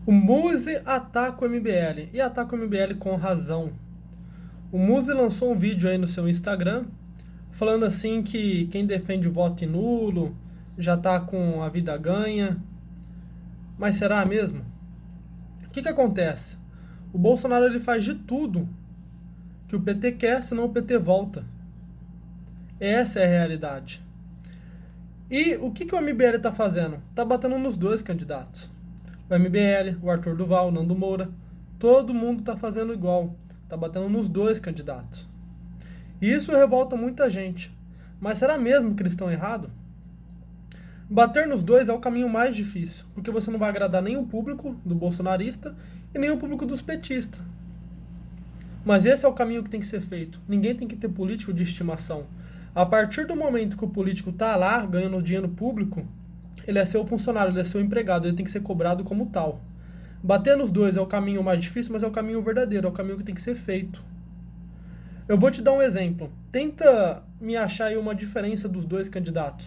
O Muzi ataca o MBL, e ataca o MBL com razão. O Muzi lançou um vídeo aí no seu Instagram, falando assim que quem defende o voto nulo já tá com a vida ganha. Mas será mesmo? O que acontece? O Bolsonaro ele faz de tudo que o PT quer, senão o PT volta. Essa é a realidade. E o que o MBL está fazendo? Está batendo nos dois candidatos. O MBL, o Arthur Duval, o Nando Moura, todo mundo está fazendo igual. Está batendo nos dois candidatos. E isso revolta muita gente. Mas será mesmo que eles estão errados? Bater nos dois é o caminho mais difícil, porque você não vai agradar nem o público do bolsonarista e nem o público dos petistas. Mas esse é o caminho que tem que ser feito. Ninguém tem que ter político de estimação. A partir do momento que o político está lá ganhando dinheiro público, ele é seu funcionário, ele é seu empregado, ele tem que ser cobrado como tal. Bater nos dois é o caminho mais difícil, mas é o caminho verdadeiro, é o caminho que tem que ser feito. Eu vou te dar um exemplo. Tenta me achar aí uma diferença dos dois candidatos.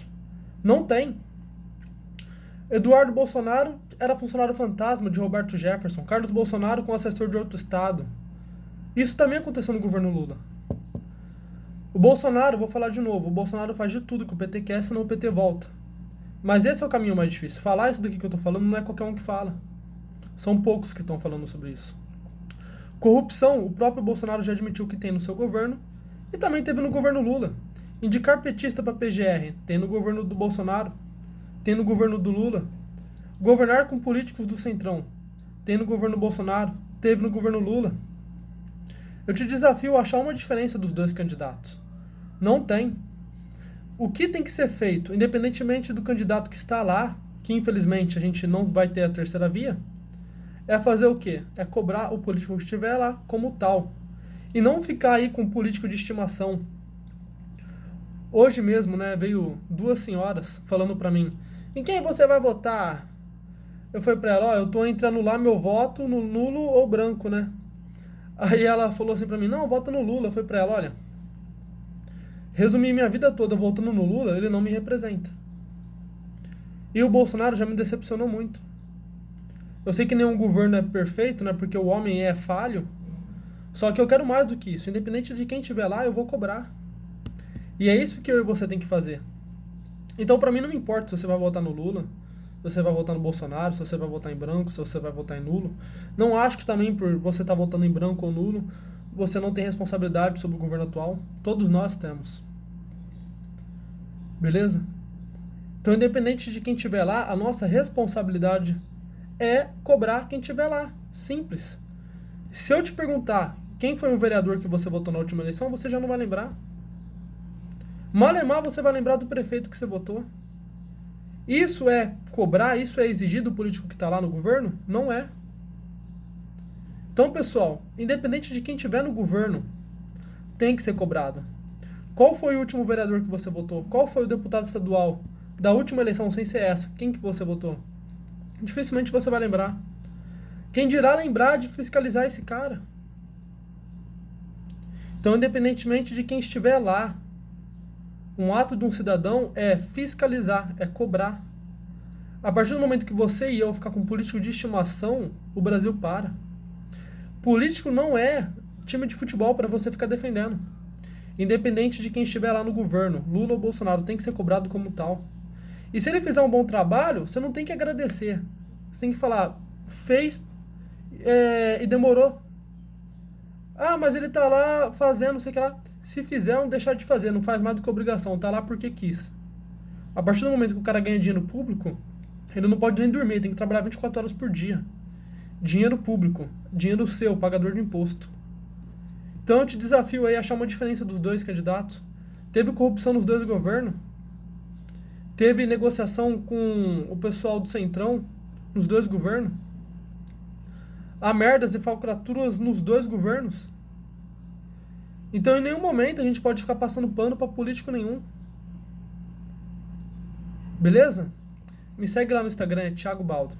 Não tem. Eduardo Bolsonaro era funcionário fantasma de Roberto Jefferson. Carlos Bolsonaro com assessor de outro estado. Isso também aconteceu no governo Lula. O Bolsonaro, vou falar de novo, o Bolsonaro faz de tudo que o PT quer, senão o PT volta. Mas esse é o caminho mais difícil. Falar isso daqui que eu tô falando não é qualquer um que fala. São poucos que estão falando sobre isso. Corrupção, o próprio Bolsonaro já admitiu que tem no seu governo e também teve no governo Lula. Indicar petista para PGR, tem no governo do Bolsonaro, tem no governo do Lula. Governar com políticos do Centrão, tem no governo Bolsonaro, teve no governo Lula. Eu te desafio a achar uma diferença dos dois candidatos. Não tem. O que tem que ser feito, independentemente do candidato que está lá, que infelizmente a gente não vai ter a terceira via, é fazer o quê? É cobrar o político que estiver lá como tal. E não ficar aí com político de estimação. Hoje mesmo, né, veio duas senhoras falando pra mim, em quem você vai votar? Eu falei pra ela, ó, eu tô entre anular meu voto no nulo ou branco, né? Aí ela falou assim pra mim, não, vota no Lula. Eu falei pra ela, olha, resumi minha vida toda votando no Lula, ele não me representa. E o Bolsonaro já me decepcionou muito. Eu sei que nenhum governo é perfeito, né, porque o homem é falho, só que eu quero mais do que isso. Independente de quem estiver lá, eu vou cobrar. E é isso que eu e você tem que fazer. Então, pra mim, não me importa se você vai votar no Lula, se você vai votar no Bolsonaro, se você vai votar em branco, se você vai votar em nulo. Não acho que também por você estar votando em branco ou nulo, você não tem responsabilidade sobre o governo atual. Todos nós temos. Beleza? Então, independente de quem estiver lá, a nossa responsabilidade é cobrar quem estiver lá. Simples. Se eu te perguntar quem foi o vereador que você votou na última eleição, você já não vai lembrar. Malemar você vai lembrar do prefeito que você votou. Isso é cobrar? Isso é exigir do político que está lá no governo? Não é. Então, pessoal, independente de quem estiver no governo, tem que ser cobrado. Qual foi o último vereador que você votou? Qual foi o deputado estadual da última eleição, sem ser essa? Quem que você votou? Dificilmente você vai lembrar. Quem dirá lembrar de fiscalizar esse cara? Então, independentemente de quem estiver lá, um ato de um cidadão é fiscalizar, é cobrar. A partir do momento que você e eu ficar com um político de estimação, o Brasil para. Político não é time de futebol para você ficar defendendo. Independente de quem estiver lá no governo, Lula ou Bolsonaro, tem que ser cobrado como tal. E se ele fizer um bom trabalho, você não tem que agradecer. Você tem que falar, fez e demorou. Ah, mas ele tá lá fazendo, não sei o que lá. Se fizer, não deixar de fazer, não faz mais do que obrigação, tá lá porque quis. A partir do momento que o cara ganha dinheiro público, ele não pode nem dormir, tem que trabalhar 24 horas por dia. Dinheiro público, dinheiro seu, pagador de imposto. Então eu te desafio aí a achar uma diferença dos dois candidatos. Teve corrupção nos dois governos. Teve negociação com o pessoal do Centrão nos dois governos. Há merdas e falcatruas nos dois governos. Então, em nenhum momento a gente pode ficar passando pano para político nenhum. Beleza? Me segue lá no Instagram, é Thiago Baldo.